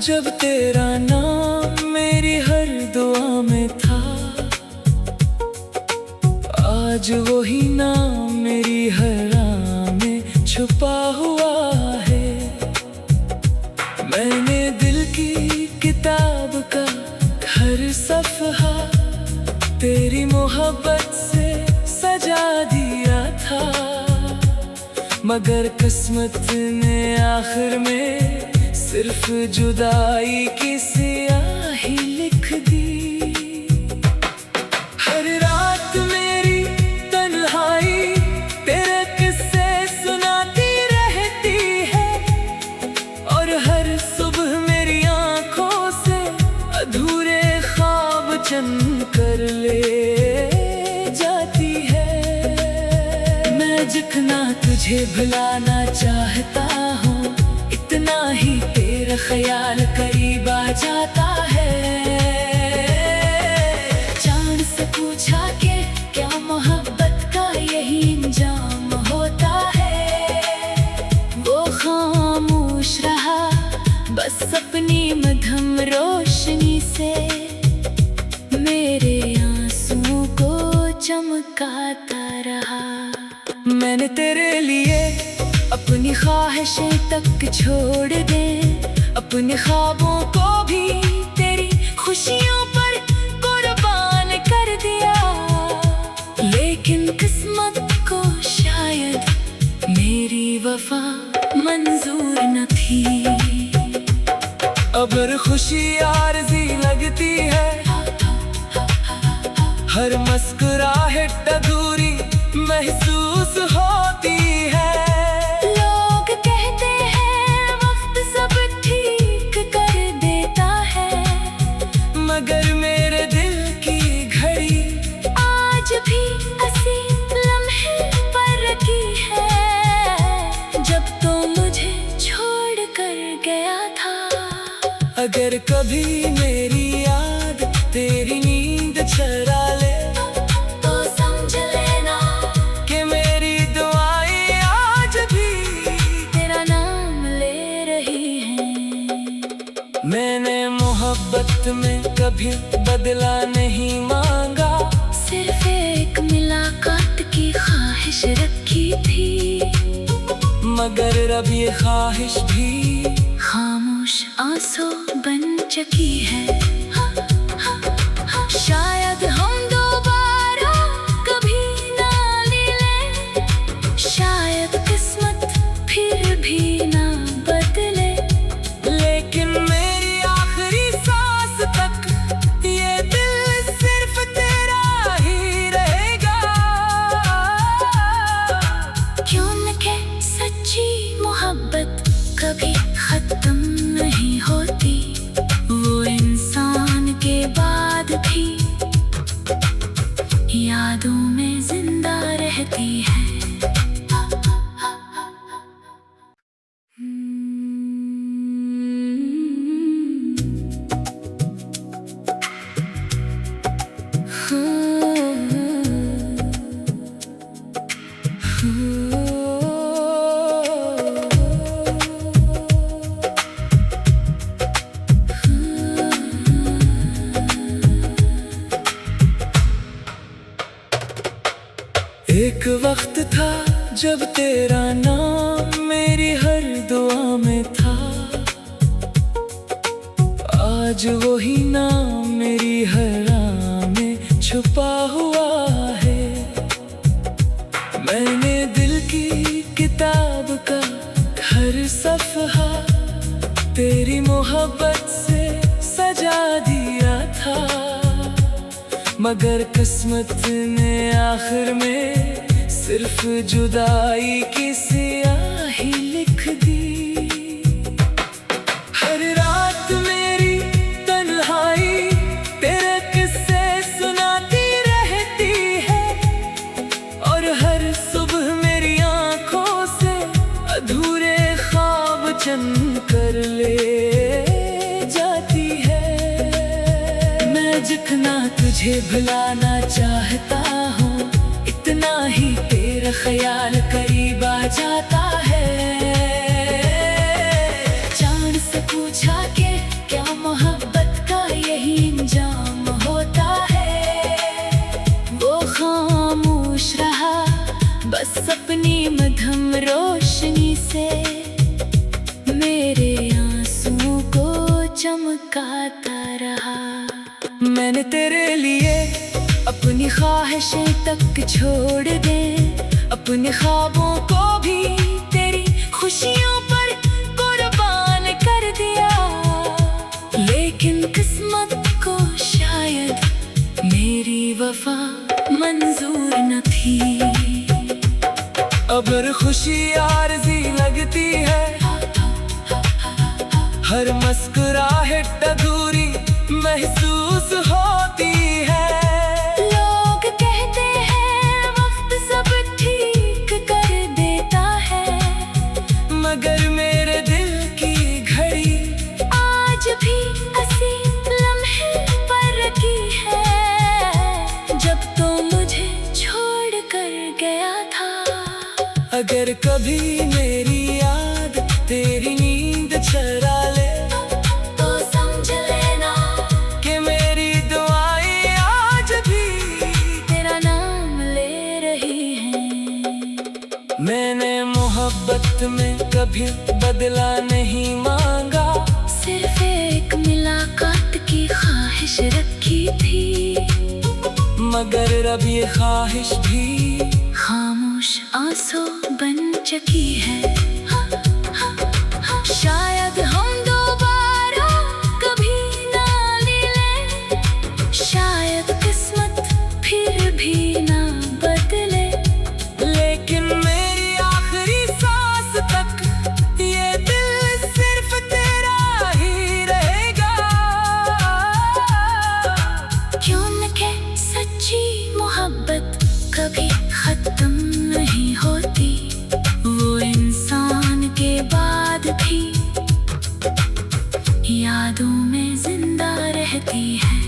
जब तेरा नाम मेरी हर दुआ में था, आज वही नाम मेरी हर आह में छुपा हुआ है। मैंने दिल की किताब का हर सफ़हा तेरी मोहब्बत से सजा दिया था, मगर किस्मत ने आखिर में सिर्फ जुदाई की स्याही लिख दी। हर रात मेरी तन्हाई तेरे किस्से सुनाती रहती है, और हर सुबह मेरी आंखों से अधूरे ख्वाब चन कर ले जाती है। मैं जितना तुझे भुलाना चाहता हूँ, इतना ही तेरा ख्याल करीब आ जाता है। चांद से पूछा कि क्या मोहब्बत का यही अंजाम होता है, वो खामोश रहा बस अपनी मध्यम रोशनी से, मेरे आंसुओं को चमकाता रहा। मैंने तेरे लिए अपनी ख्वाहिशें तक छोड़ दे, अपने ख्वाबों को भी तेरी खुशियों पर कुर्बान कर दिया, लेकिन किस्मत को शायद मेरी वफा मंजूर न थी। अगर खुशी आरज़ी लगती है, हर मुस्कुराहट अधूरी महसूस होती है। मगर मेरे दिल की घड़ी आज भी ऐसी लम्हे पर रखी है, जब तो मुझे छोड़ कर गया था। अगर कभी मेरी याद तेरी नींद चुरा ले, तो समझ लेना कि मेरी दुआएं आज भी तेरा नाम ले रही हैं। मैंने मोहब्बत में कभी बदला नहीं मांगा, सिर्फ एक मुलाकात की ख्वाहिश रखी थी, मगर अब ये ख्वाहिश भी खामोश आंसू बन चुकी है। शायद हम दोबारा कभी ना मिलें, शायद किस्मत फिर भी ना बदले, लेकिन मेरी आखिरी सांस तक ये दिल सिर्फ तेरा ही रहेगा। क्यों न के सच्ची मोहब्बत कभी खत्म नहीं होती, वो इंसान के बाद भी यादों में जिंदा रहती है। एक वक्त था जब तेरा नाम मेरी हर दुआ में था, आज वही नाम मेरी हर आह में छुपा हुआ है। मैंने दिल की किताब का हर सफ़हा तेरी मोहब्बत से सजा दिया था, मगर किस्मत ने आखिर में सिर्फ जुदाई की स्याही लिख दी। हर रात मेरी तन्हाई तेरे किस्से सुनाती रहती है, और हर सुबह मेरी आंखों से अधूरे ख्वाब चन कर ले जाती है। मैं जितना तुझे भुलाना चाहता हूँ, इतना ही तेरा ख्याल करीब आ जाता है। चांद से पूछा कि अपनी मध्यम रोशनी से मेरे आंसुओं को चमकाता रहा। मैंने तेरे लिए अपनी ख्वाहिशें तक छोड़ दे, अपने ख्वाबों को भी तेरी खुशियों पर कुर्बान कर दिया। लेकिन किस्मत को शायद मेरी वफा मंजूर न थी। अगर खुशी आरज़ी लगती है, हर मुस्कुराहट अधूरी महसूस होती है। लोग कहते हैं वक्त सब ठीक कर देता है, मगर मेरे दिल की घड़ी आज भी अस्सी लम्हे पर रखी है, जब तो मुझे छोड़ कर गया था। अगर कभी मेरी याद तेरी नींद चुरा ले, तो समझ लेना कि मेरी दुआएं आज भी तेरा नाम ले रही हैं। मैंने मोहब्बत में कभी बदला नहीं मांगा, सिर्फ एक मुलाकात की ख्वाहिश रखी थी, मगर अब ये ख्वाहिश भी खामोश आंसू बन चुकी है। शायद हम दोबारा कभी ना मिलें, शायद किस्मत फिर भी ना बदले, लेकिन मेरी आखिरी सांस तक ये दिल सिर्फ तेरा ही रहेगा। क्यों न के सच्ची मोहब्बत कभी खत्म नहीं होती, वो इंसान के बाद भी यादों में जिंदा रहती है।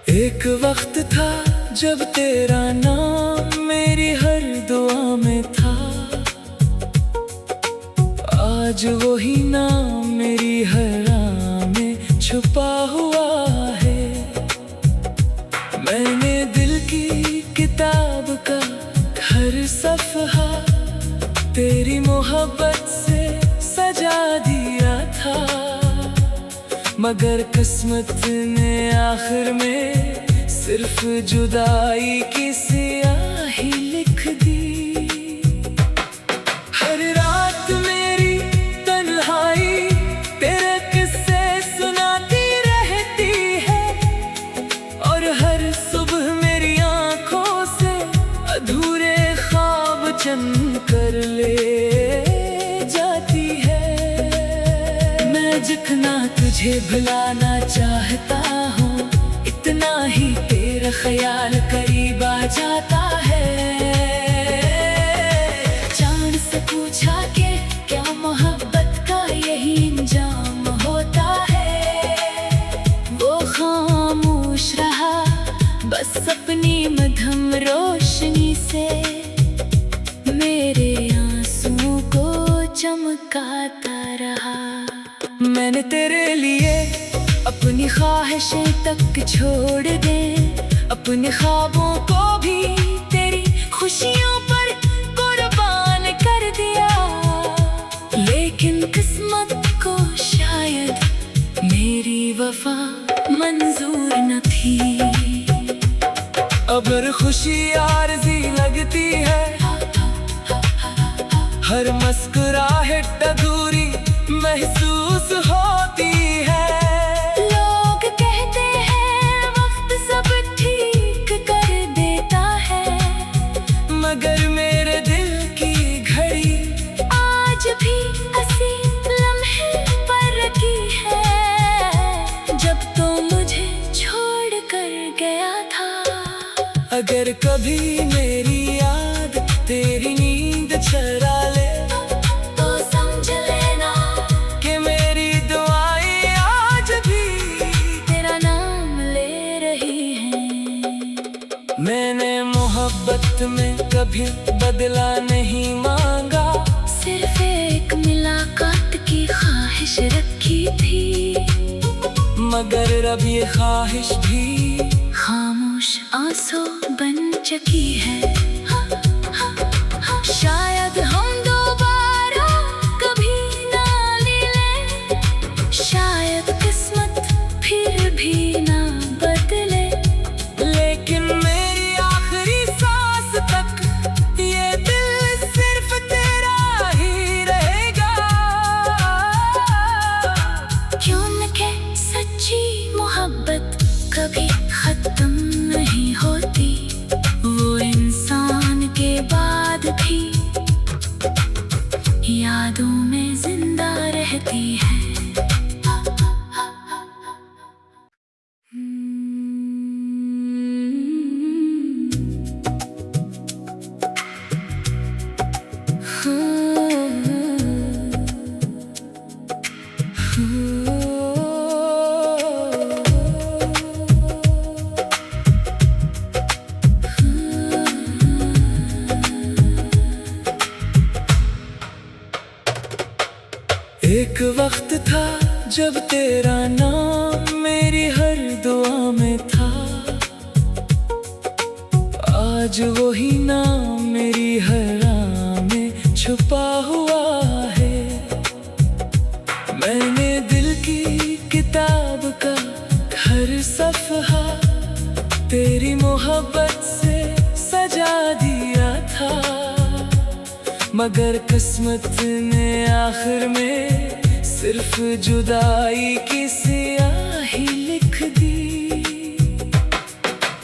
एक वक्त था जब तेरा नाम मेरी हर दुआ में था, आज वही नाम मेरी हर आह में छुपा हुआ है। मैंने दिल की किताब का हर सफ़हा तेरी मोहब्बत से सजा दिया था, मगर किस्मत ने आखिर में सिर्फ जुदाई की स्याही लिख दी। हर रात मेरी तन्हाई तेरे किस्से सुनाती रहती है, और हर सुबह मेरी आंखों से अधूरे ख्वाब चन कर ले जाती है। मैं जितना तुझे भुलाना चाहता हूँ, इतना ही तेरा ख्याल करीब आ जाता है। चांद से पूछा कि क्या मोहब्बत का यही अंजाम होता है, वो खामोश रहा बस अपनी मध्यम रोशनी से मेरे आंसुओं को चमकाता रहा। मैंने तेरे लिए अपनी ख्वाहिशें तक छोड़ दे, अपने ख्वाबों को भी तेरी खुशियों पर कुर्बान कर दिया। लेकिन किस्मत को शायद मेरी वफा मंजूर न थी। अगर खुशी आरज़ी लगती है, हर मुस्कुराहट अधूरी महसूस होती है। लोग कहते हैं वक्त सब ठीक कर देता है, मगर मेरे दिल की घड़ी आज भी अस्सी लम्हे पर रखी है, जब तो मुझे छोड़ कर गया था। अगर कभी मेरी याद तेरी नींद चुरा ले, मैंने मोहब्बत में कभी बदला नहीं मांगा, सिर्फ एक मुलाकात की ख्वाहिश रखी थी, मगर अब ये ख्वाहिश भी खामोश आंसू बन चुकी है। शायद हम दोबारा कभी ना मिले, शायद किस्मत फिर भी ना बदले, लेकिन मेरी आखिरी सांस तक ये दिल सिर्फ तेरा ही रहेगा। क्यों न के सच्ची मोहब्बत कभी खत्म नहीं होती, वो इंसान के बाद भी यादों में जिंदा रहती है। एक वक्त था जब तेरा नाम मेरी हर दुआ में था, आज वही नाम मेरी हर आह में छुपा हुआ है। मैंने दिल की किताब का हर सफ़हा तेरी मोहब्बत से सजा दिया था, मगर किस्मत ने आखिर में सिर्फ जुदाई की स्याही लिख दी।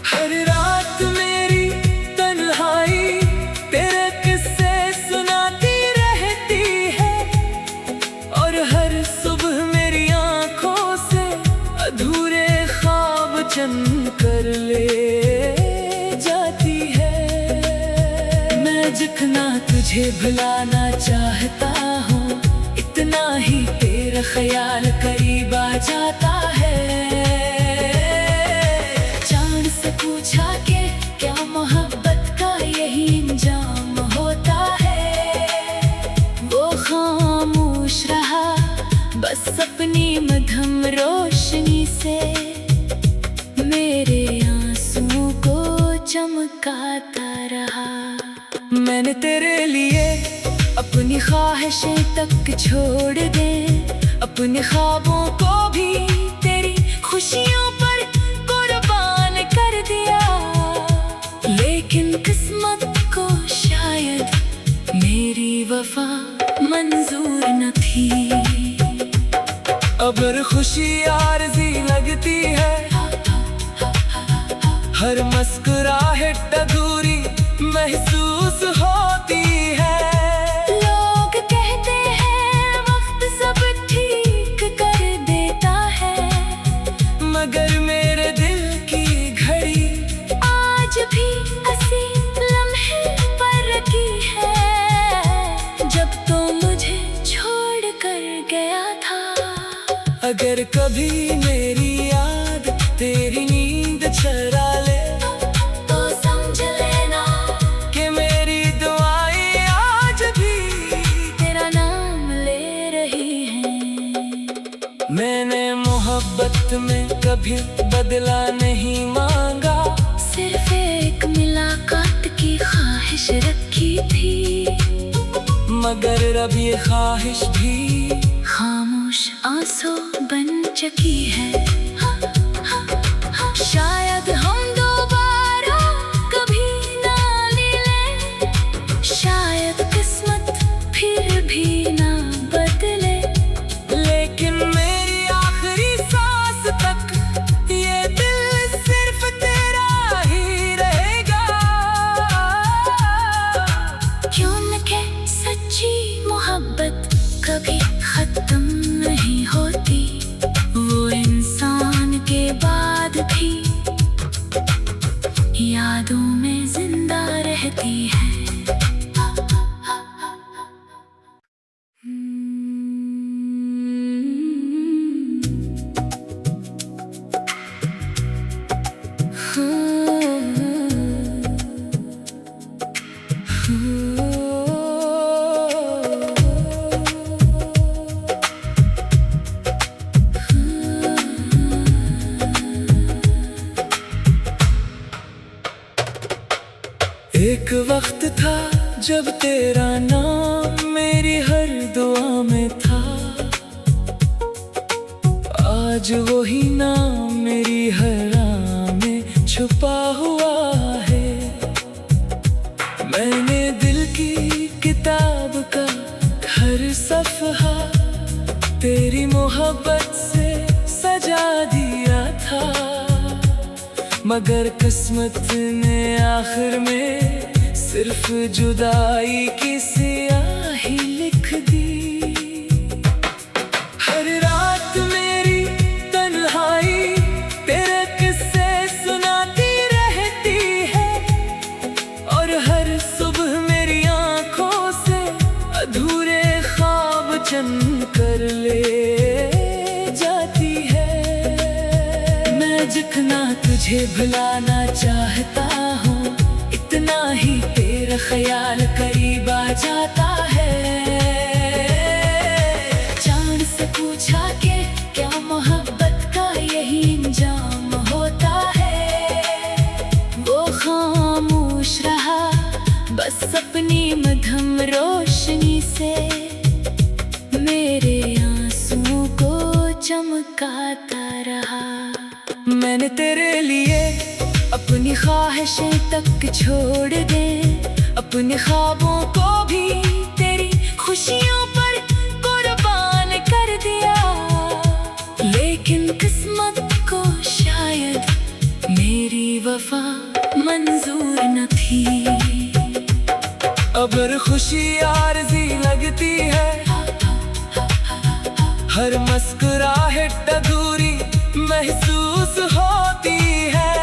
हर रात मेरी तन्हाई तेरे किस्से सुनाती रहती है, और हर सुबह मेरी आंखों से अधूरे ख्वाब चन कर ले जाती है। मैं जितना तुझे भुलाना चाहता हूँ, इतना ही तेरा ख्याल करीब आ जाता है। चांद से पूछा कि क्या मोहब्बत का यही इंजाम होता है, वो खामोश रहा बस अपनी मध्यम रोशनी से, मेरे आंसू को चमकाता रहा। मैंने तेरे लिए अपनी ख्वाहिशें तक छोड़ दे, अपने ख्वाबों को भी तेरी खुशियों पर कुर्बान कर दिया, लेकिन किस्मत को शायद मेरी वफा मंजूर न थी। अगर खुशी आरज़ी लगती है, हर मुस्कुराहट अधूरी महसूस होती है। लोग कहते हैं वक्त सब ठीक कर देता है, मगर मेरे दिल की घड़ी आज भी हंसी लम्हे पर रखी है, जब तो मुझे छोड़ कर गया था। अगर कभी मेरी याद तेरी नींद चुरा ले, तो समझ लेना कि मेरी दुआएं आज भी तेरा नाम ले रही हैं। मैंने मोहब्बत में कभी बदला नहीं मांगा, सिर्फ एक मुलाकात की ख्वाहिश रखी थी, मगर अब ये ख्वाहिश भी खामोश आंसू बन चुकी है। शायद हम दोबारा कभी ना मिले, शायद किस्मत फिर भी ना बदले, लेकिन मेरी आखिरी सांस तक ये दिल सिर्फ तेरा ही रहेगा। क्यों न के सच्ची मोहब्बत कभी खत्म नहीं होती, वो इंसान के बाद भी यादों में जिंदा रहती है। एक वक्त था जब तेरा नाम मेरी हर दुआ में था। आज वही नाम मेरी हर आह में छुपा हुआ है। मैंने दिल की किताब का हर सफ़हा तेरी मोहब्बत से सजा दिया था। मगर किस्मत ने आखिर में सिर्फ जुदाई की स्याही लिख दी। हर रात मेरी तन्हाई तेरे किस्से सुनाती रहती है, और हर सुबह मेरी आंखों से अधूरे ख्वाब चन कर ले जाती है। मैं जितना तुझे भुलाना चाहता हूँ, इतना ही तेरा ख्याल करीब आ जाता है। चांद से पूछा कि क्या मोहब्बत का यही अंजाम होता है। वो खामोश रहा बस अपनी मध्यम रोशनी से, मेरे आंसुओं को चमकाता रहा। मैंने तेरे लिए अपनी ख्वाहिशें तक छोड़ दे, अपने ख्वाबों को भी तेरी खुशियों पर कुर्बान कर दिया। लेकिन किस्मत को शायद मेरी वफा मंजूर न थी। अगर खुशी आरज़ी लगती है, हर मुस्कुराहट अधूरी महसूस होती है।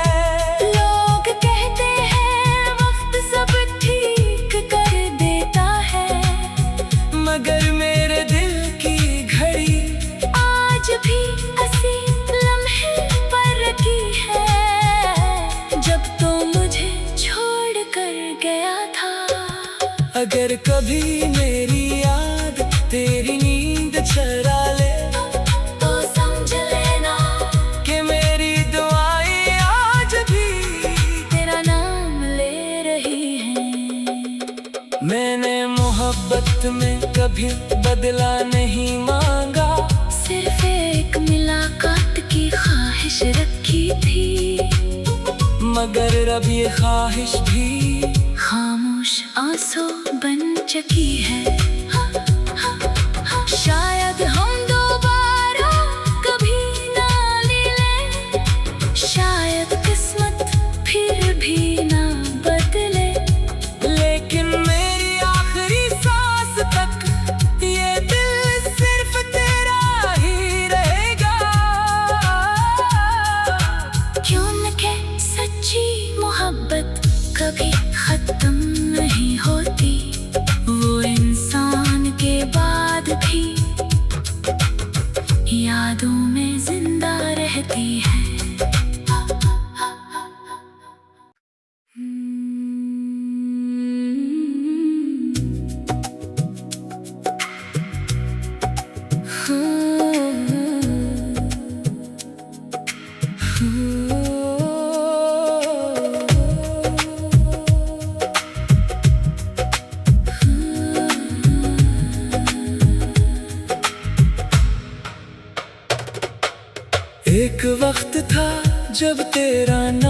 लोग कहते हैं वक्त सब ठीक कर देता है, मगर मेरे दिल की घड़ी आज भी ऐसी लम्हे पर रखी है, जब तो मुझे छोड़ कर गया था। अगर कभी मेरी याद तेरी नींद चुरा ले, तो समझ लेना कि मेरी दुआएं आज भी तेरा नाम ले रही हैं। मैंने मोहब्बत में कभी बदला नहीं मांगा, सिर्फ एक मुलाकात की ख्वाहिश रखी थी। मगर अब ये ख्वाहिश भी खामोश आंसू बन चुकी है। शायद हम दोबारा कभी ना मिलें, शायद किस्मत फिर भी ना बदले। लेकिन मेरी आखिरी सांस तक ये दिल सिर्फ तेरा ही रहेगा। क्यों न के सच्ची मोहब्बत कभी खत्म नहीं होती, वो इंसान के बाद भी यादों में जिंदा रहती है। एक वक्त था जब तेरा नाम